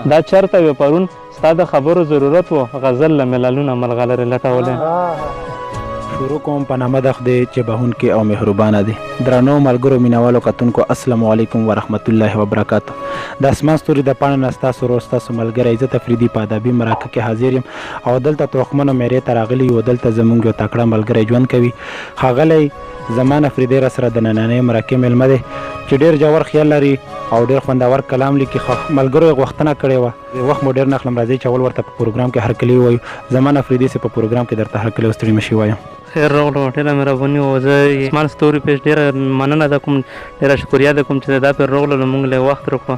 دا چرته وې پرون ستا د خبرو ضرورت و غزل له ملالونه ملغلرې لټولې. شروع کوم په نامه د خدای چې بهونکې او مهربانه دی. درنو ملګرو مینوالو کتونکو السلام علیکم ورحمت الله وبرکاته. د اسمان ستوري د پاڼې نه ستاسو ورور ستاسو ملګری عزت افریدي په ادبي مرکه کې حاضر یم او دلته ترکمنو میرې ته راغلي یو. دلته زموږ یو تکړه ملګری ژوند کوي ښاغلی زمان افریدي را سره د نننۍ مرکې میلمه دی چې ډېر ژور خیال لري او ډېر خوندور کلام لیکي. ملګرو یې غوښتنه کړې وه وخت مو ډېر نه اخلم راځئ چې اول ورته په پروګرام کې هرکلی ووایو. زمان افریدي صاحب په پروګرام کې درته هرکلی او ستړي مشي وایم. خیر راغلو ډېره مهرباني و. زه اسمان ستوري پیش ډېره مننه ده کوم ډېره شکریا ده کوم چې دا پرې راغلو موږ له وخت راکړو.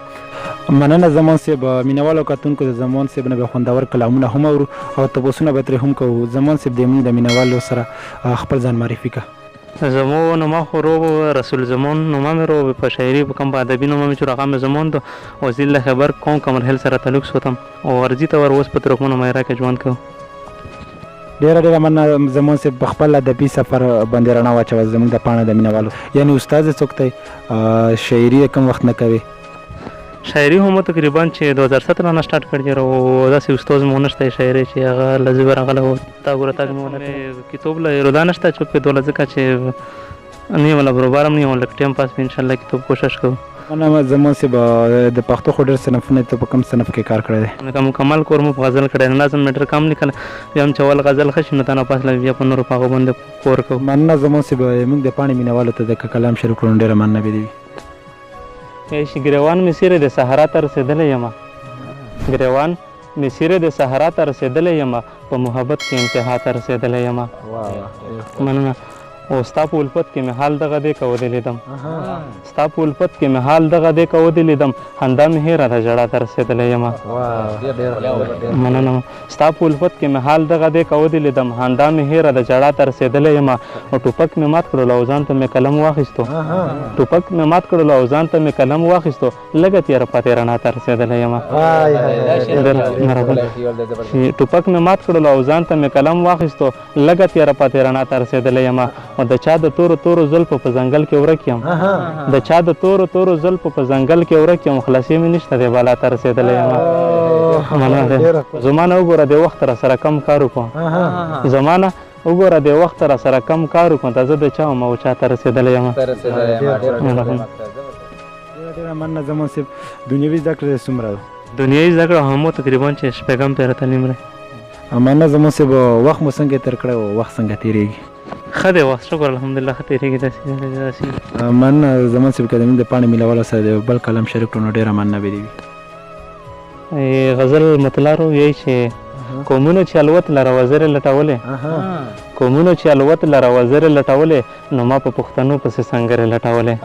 مننه زمان صاحب. مینوالو کتونکو د زمان صاحب نه به خوندور کلامونه هم اورو او تپوسونه به ترې هم کوو. زمان صاحب د موږ د مینوالو سره خپل ځان معرفي کړه. زمو نوما خو روب رسول زمان نوما مې روب په شاعري په کم په ادبي نوما مې چې هغه مې زمان دو او زیله خبر کوم کمرهل سره تعلق سوتم او ورځي ته ور اوس په ترکمنو مېرا کې ژوند کوم. ډېره مننه زمان صاحب په خپل ادبي سفر باندې رڼا واچوه زموږ د پاڼه د مینوالو. یعنې استاد څوک دی شاعري کم وخت نه کوي؟ شاعري هم تقریبا چې 2017 نه سٹارټ کړی او داسې استاد مو نشته شاعري چې هغه لزبر هغه و تا ګوره تا مو کتاب له رودا نشته چې په دوله ځکه چې نه ولا بروبارم نه ولک ټیم پاس ان شاء الله کتاب کوشش کوم. انا زمان صاحب د پښتو خو ډېر صنفونه ته په کوم صنف کې کار کړی دی؟ کوم کمال کور مو په غزل کړی نظم میټر کم لیکل بیا هم چول غزل خښ نو تنه پاس بیا په نور په هغه باندې کور کوم. مننه زمان صاحب. موږ د پاڼې مینوالو ته د کلام شروع کړو ډېره مننه به دی. ګریوان مسیره د صحرا ته رسېدلی یم ګریوان مسیره د صحرا ته رسېدلی یم په محبت کې انتها ته رسېدلی یم. مننه. او ستا په الفت کې مې حال دغه دی که ودلیدم ستا په الفت کې مې حال دغه دی که ودلیدم خندا مې هېره ده ژړا ته رسېدلی یم. مننه. ستا په الفت کې مې حال دغه دی که ودلیدم خندا مې هېره ده ژړا ته رسېدلی یم. او ټوپک مې مات کړلو او ځان ته مې قلم واخیستو ټوپک مې مات کړلو او ځان ته مې قلم واخیستو لږه تېره پاتې رڼا ته رسېدلی یم. ټوپک مې مات کړلو او ځان ته مې قلم واخیستو لږه تېره پاتې رڼا ته رسېدلی یم. او د چا د تورو تورو زلفو په ځنګل کې ورک یم د چا د تورو تورو زلفو په ځنګل کې ورک یم خلاصې مې نشته دی بالا ته رسېدلی یم. زمانه وګوره د وخت را سره کم کار وکړو زمانه وګوره د وخت را سره کم کار وکړو ته زه د چا وم او چا ته رسېدلی یم. ډېره مننه زمان صاحب. دنیوي زده کړې څومره؟ دنیوي زده کړه همو تقریبا چې شپږم پیره تعلیم دی. مننه زمان صاحب. وخت مو څنګه تېر کړی او وخت څنګه تېرېږي؟ ښه دی وخت شکر الحمدلله ښه تېرېږي داسې. مننه زمان صاحب. که د موږ د پاڼې مینوالو سره د بل کلام شریک کړو نو ډېره مننه به دې وي. غزل مطلارو یی چې قومونو چې الوت لره وزرې لټولې قومونو چې الوت لره وزرې لټولې نو ما په پښتنو پسې سنګرې لټولې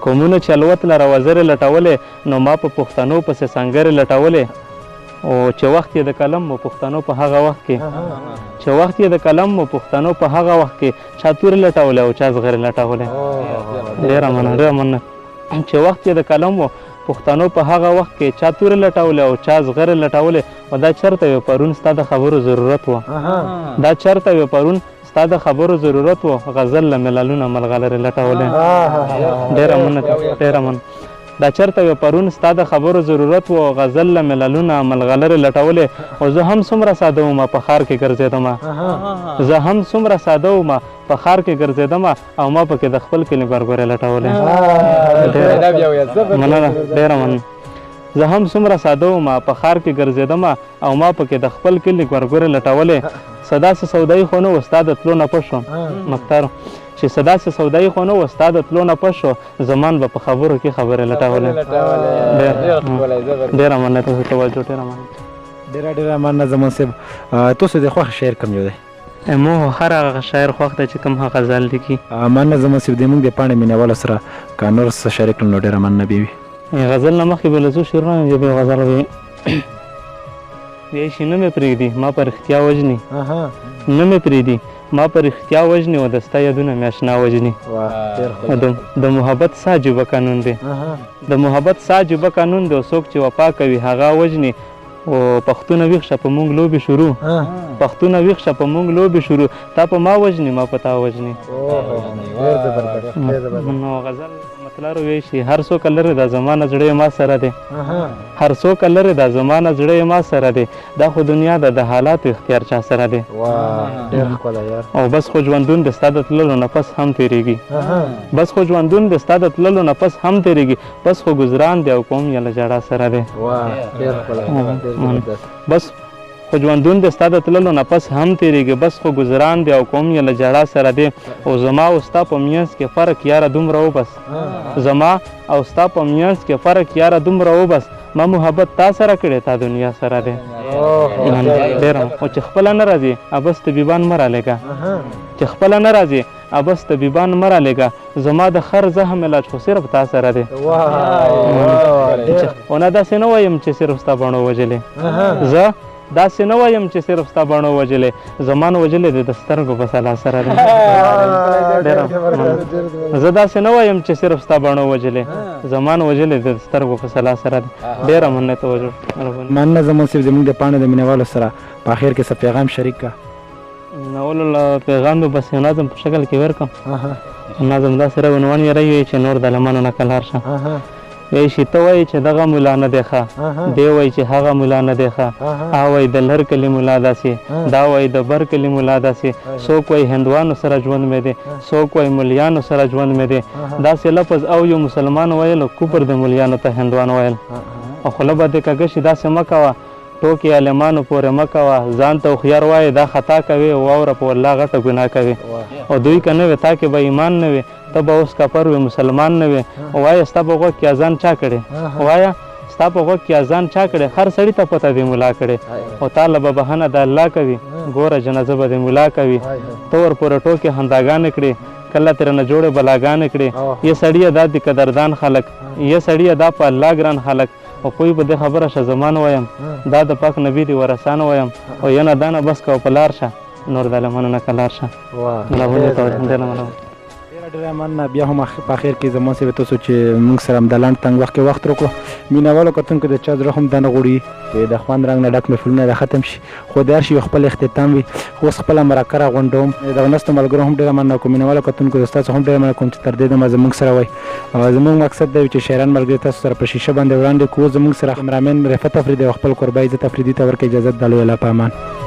قومونو چې الوت لره وزرې لټولې نو ما په پښتنو پسې سنګرې لټولې. او چې وخت یې د قلم مو پښتنو په هغه وخت کې چې وخت یې د قلم مو پښتنو په هغه وخت کې چا تورې لټولې او چا زغرې لټولې. ډېره مننه ډېره مننه. چې وخت یې د قلم مو پښتنو په هغه وخت کې چا تورې لټولې او چا زغرې لټولې. او دا چېرته وې پرون ستا د خبرو ضرورت و دا چېرته وې پرون ستا د خبرو ضرورت و غزل له ملالونه ملغلرې لټولې. ډېره مننه ډېره مننه. دا چېرته وې پرون ستا د خبرو ضرورت و غزل له ملالونه ملغلرې لټولې. او زه هم څومره ساده وم په ښار کې ګرځېدمه زه هم څومره ساده وم په ښار کې ګرځېدمه او ما پکې د خپل کلي ګورګورې لټولې. مننه ډېره مننه. زه هم څومره ساده وم په ښار کې ګرځېدمه او ما پکې د خپل کلي ګورګورې لټولې. صدا سه سودایي خو نه و ستا د تلو نه پټ شو مختارو چې صدا سه سودایي خو نه و ستا د تلو نه پټ شو زمان به په خبرو کې خبرې لټولې. ډېره مننه تاسو توجه ډېره مننه. ډېره مننه زمان صاحب. تاسو د خوښ شاعر کوم یو دی؟ مو هر هغه شاعر خوښ دی چې کوم هغه غزل لیکي. مننه زمان صاحب. د موږ د پاڼې مینوالو سره که نور څه شریک کړل نو ډېره مننه به وي. غزل نه مخکې به له څو شعرونه وي بیا غزل وي وایي چې نه مې پرېږدي ما په رښتیا وژني نه مې پرېږدي ما په رښتیا وژني او د ستا یادونه مې اشنا وژني. د محبت سا عجیبه قانون دی د محبت سا عجیبه قانون دی او څوک چې وفا کوي هغه وژني. او پښتونه ویښ شه په موږ لوبې شروع پښتونه ویښ شه په موږ لوبې شروع تا په ما وژني ما په تا وژني. نو غزل مطلارو وی شي هر څوک لري دا زمانه زړه ما سره دی هر څوک لري دا زمانه زړه ما سره دی دا خو دنیا ده د حالاتو اختیار چا سره دی او بس خو ژوندون د ستا د تللو نه پس هم تېرېږي بس خو ژوندون د ستا د تللو نه پس هم تېرېږي بس خو ګزران دی او کوم یې له ژړا سره دی بس خو ژوندون د ستا د تللو نه پس هم تېرېږي بس خو ګزران دی او کوم یې له ژړا سره دی او زما او ستا په منځ کې فرق یاره دومره وبس زما او ستا په منځ کې فرق یاره دومره وبس ما محبت تا سره کړې تا دنیا سره دی ډېر او چې خپله نه راځي ابس طبیبان مه رالېږه چې خپله نه راځي ابس طبیبان مه رالېږه زما د خر زخم علاج خو صرف تا سره دی او نه داسې نه وایم چې صرف ستا بڼو وجلې زه داسې نه وایم چې صرف ستا بڼو وجلې زمان وجلې دی د سترګو په سلا سره دی زه داسې نه وایم چې صرف ستا بڼو وجلې زمان وجلې دی د سترګو په سلا سره دی ډېره مننه توجه مننه زموږ صاحب زموږ د پاڼې د مینوالو سره په اخر کې څه پیغام شریک کا ناولو پیغام مې بس یو نظم په شکل کې ورکړم نظم داسې روانوان یې راوي چې نور د لمنو نه کلار شه وایي چې ته وایي چې دغه ملا نه دی ښه دی وایي چې هغه ملا نه دی ښه وایي د لر کلي ملا داسې دا وایي د بر کلي ملا داسې څوک وایي هندوانو سره ژوند مې دی څوک وایي ملیانو سره ژوند مې دی داسې لفظ او یو مسلمان ویل کفر د ملیانو ته هندوان ویل او خوله به دې کږه شي داسې مه کوه ټوکې عالمانو پورې مه کوه ځان ته هوښیار وایې دا خطا کوې واوره په والله غټه ګناه کوې او دوی که نه وې تا کې به ایمان نه وې ته به اوس کفر وې مسلمان نه وې وایه ستا په غوږ کې اذان چا کړې وایه ستا په غوږ کې اذان چا کړې هر سړي ته پته دې ملا کړې او تا له به بهانه د الله کوي ګوره جنازه به دې ملا کوي ته ورپورې ټوکې خنداګانې کړې کله ترې نه جوړې بلاګانې کړې یې سړیه دا دي قدردان خلک یې سړیه دا په الله ګران خلک او کوئی به دې خبره شه زمان وایم دا د پاک نبی دی ورسان وایم او ینه دانه بس کو په لار شه نور د لمنو نه کلار شه ډېره مننه بیا هم په اخر کې زما صاحب تاسو چې موږ سره هم د لنډ تنګ وخت کې وخت وکړو مینهوالو کتونکو د چا زړه هم دا نه غواړي چې د خوند رنګ نه ډک محفلونه د ختم شي خو د هر شي خپل اختتام وي اوس خپله مرکه راغونډوم دغه نستو ملګرو هم ډېره مننه کوم مینهوالو کتونکو د ستاسو هم ډېره مننه کوم چې تر دې دمه زموږ سره وای زموږ مقصد دی چې شاعران ملګري تاسو سره په شیشه باندې وړاندې کړو زموږ سره کیمرامین رفعت افریدي او خپل قربا عزت افریدي ته ورکړئ اجازه د لوی الله په امان